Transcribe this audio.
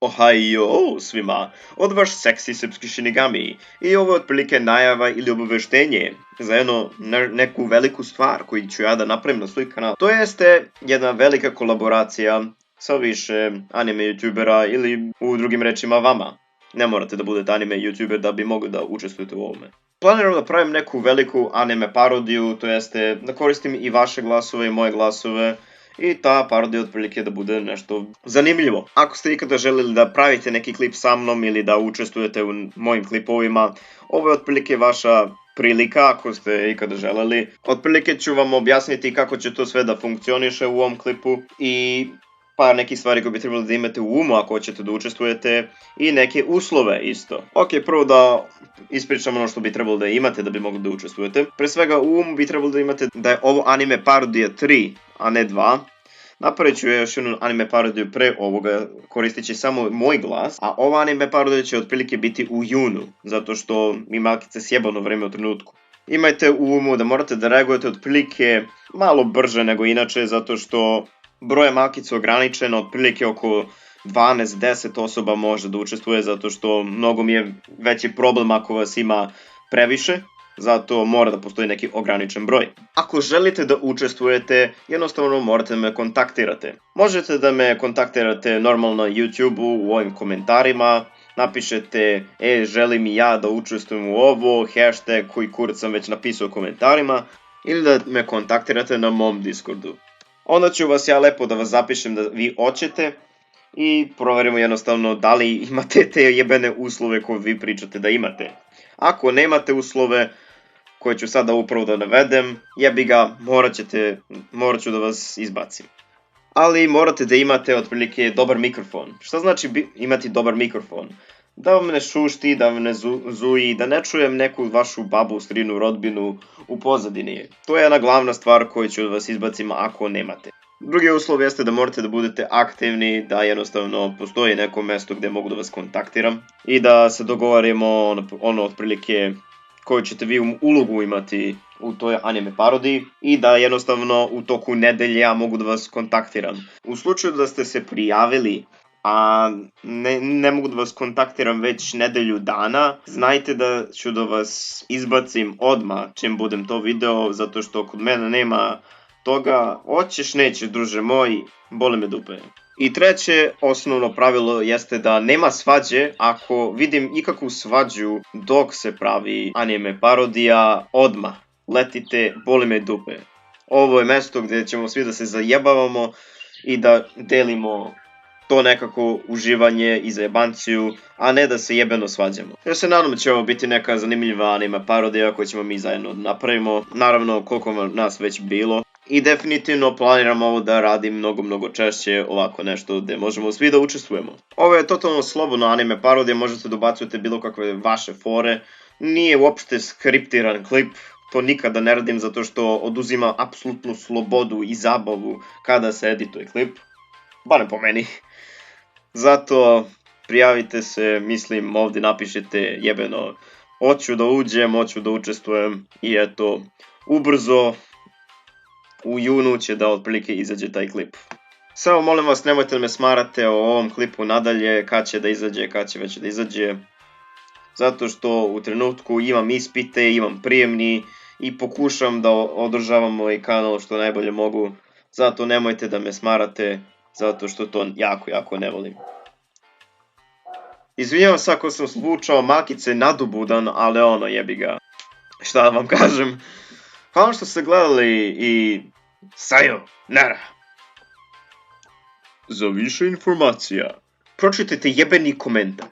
Ohajo svima, od vaš seksi srpski Shinigami i ovo je otprilike najava ili obaveštenje za neku veliku stvar koju ću ja da napravim na svoj kanal. To jeste jedna velika kolaboracija sa više anime youtubera ili u drugim rečima vama. Ne morate da budete anime youtuber da bi mogli da učestvujete u ovome. Planiram da pravim neku veliku anime parodiju, to jeste da koristim i vaše glasove i moje glasove i ta parodija otprilike da bude nešto zanimljivo. Ako ste ikada želeli da pravite neki klip sa mnom ili da učestvujete u mojim klipovima, ovo je otprilike vaša prilika ako ste ikada želeli. Otprilike ću vam objasniti kako će to sve da funkcioniše u ovom klipu i par nekih stvari koje bi trebali da imate u umu ako hoćete da učestvujete i neke uslove isto. Ok, prvo da ispričam ono što bi trebalo da imate da bi mogli da učestvujete. Pre svega u umu bi trebalo da imate da je ovo anime parodija 3, a ne 2. Napravit ću još jednu anime parodiju pre ovoga, koristeći samo moj glas, a ova anime parodija će otprilike biti u junu, zato što mi malkice sjebano vreme u trenutku. Imajte u umu da morate da reagujete otprilike malo brže nego inače, zato što broj malkice ograničen, otprilike oko 12-10 osoba može da učestvuje, zato što mnogo mi je veći problem ako vas ima previše. Zato mora da postoji neki ograničen broj. Ako želite da učestvujete, jednostavno morate da me kontaktirate. Možete da me kontaktirate normalno na YouTube-u, u ovim komentarima. Napišete, želim i ja da učestvujem u ovo, hashtag koji kurac sam već napisao u komentarima. Ili da me kontaktirate na mom Discordu. Onda ću vas ja lepo da vas zapišem da vi hoćete i proverimo jednostavno da li imate te jebene uslove koje vi pričate da imate. Ako nemate uslove koje ću sada upravo da navedem, jebi ga, morat ću da vas izbacim. Ali morate da imate otprilike dobar mikrofon. Šta znači imati dobar mikrofon? Da vam ne šušti, da vam ne zuji, da ne čujem neku vašu babu, strinu, rodbinu u pozadini. To je jedna glavna stvar koju ću da vas izbacim ako nemate. Drugi uslov jeste da morate da budete aktivni, da jednostavno postoji neko mesto gde mogu da vas kontaktiram i da se dogovarimo ono otprilike koju ćete vi ulogu imati u toj anime parodiji i da jednostavno u toku nedelje ja mogu da vas kontaktiram. U slučaju da ste se prijavili, a ne mogu da vas kontaktiram već nedelju dana, znajte da ću da vas izbacim odmah čim budem to video, zato što kod mene nema toga, hoćeš nećeš druže moj, boli me dupe. I treće osnovno pravilo jeste da nema svađe. Ako vidim ikakvu svađu dok se pravi anime parodija, odmah letite, boli me dupe. Ovo je mesto gdje ćemo svi da se zajebavamo i da delimo to nekako uživanje i zajebanciju, a ne da se jebeno svađamo. Ja se nadam da će ovo biti neka zanimljiva anime parodija koju ćemo mi zajedno napravimo. Naravno koliko nas već bilo. I definitivno planiram ovo da radim mnogo češće, ovako nešto gde možemo svi da učestvujemo. Ovo je totalno slobodno anime parodija, možete da ubacujete bilo kakve vaše fore. Nije uopšte skriptiran klip, to nikada ne radim zato što oduzima apsolutnu slobodu i zabavu kada se edituje klip. Barem po meni. Zato prijavite se, mislim ovdje napišete jebeno hoću da uđem, hoću da učestvujem i eto, ubrzo u junu će da otprilike izađe taj klip. Samo molim vas nemojte da me smarate o ovom klipu nadalje, kad će da izađe, kad će već da izađe. Zato što u trenutku imam ispite, imam prijemni i pokušam da održavam ovaj kanal što najbolje mogu. Zato nemojte da me smarate, zato što to jako ne volim. Izvinjavam se ako sam zvučao malkice nadubudan, ali ono jebi ga. Šta da vam kažem? Hvala što ste gledali i sayonara. Za više informacija pročitajte jebeni komentar.